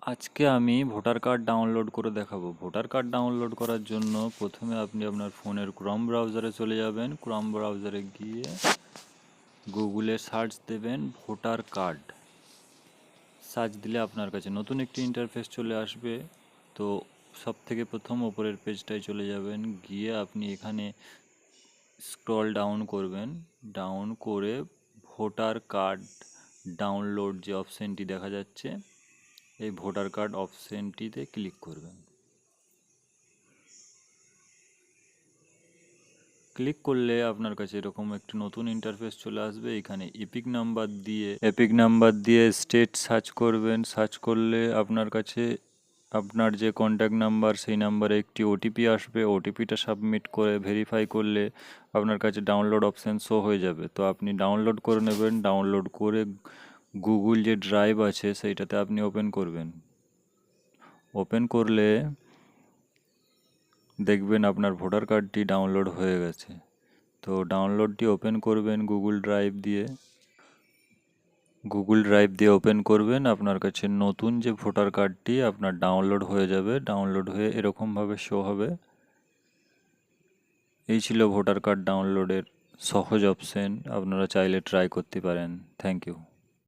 আজকে আমি voter card download করে দেখাবো। ভোটার কার্ড ডাউনলোড করার জন্য প্রথমে আপনি আপনার ফোনের ক্রোম ব্রাউজারে চলে যাবেন। ক্রোম ব্রাউজারে গিয়ে গুগলে সার্চ দেবেন ভোটার কার্ড। সার্চ দিলে আপনার কাছে নতুন একটি ইন্টারফেস চলে আসবে। তো সব থেকে প্রথম ওপরের পেজটায় চলে যাবেন, গিয়ে আপনি এখানে স্ক্রল ডাউন করবেন। ডাউন করে ভোটার কার্ড ডাউনলোড যে অপশানটি দেখা যাচ্ছে, এই ভোটার কার্ড অপশানটিতে ক্লিক করবেন। ক্লিক করলে আপনার কাছে এরকম একটি নতুন ইন্টারফেস চলে আসবে। এখানে এপিক নাম্বার দিয়ে স্টেট সার্চ করবেন। সার্চ করলে আপনার কাছে আপনার যে কন্ট্যাক্ট নাম্বার, সেই নাম্বারে একটি ওটিপি আসবে। ওটিপিটা সাবমিট করে ভেরিফাই করলে আপনার কাছে ডাউনলোড অপশান শো হয়ে যাবে। তো আপনি ডাউনলোড করে নেবেন। ডাউনলোড করে গুগল যে ড্রাইভ আছে সেইটাতে আপনি ওপেন করবেন। ওপেন করলে দেখবেন আপনার ভোটার কার্ডটি ডাউনলোড হয়ে গেছে। তো ডাউনলোডটি ওপেন করবেন গুগল ড্রাইভ দিয়ে ওপেন করবেন। আপনার কাছে নতুন যে ভোটার কার্ডটি আপনার ডাউনলোড হয়ে যাবে। ডাউনলোড হয়ে এরকমভাবে শো হবে। এই ছিল ভোটার কার্ড ডাউনলোডের সহজ অপশন। আপনারা চাইলে ট্রাই করতে পারেন। Thank you.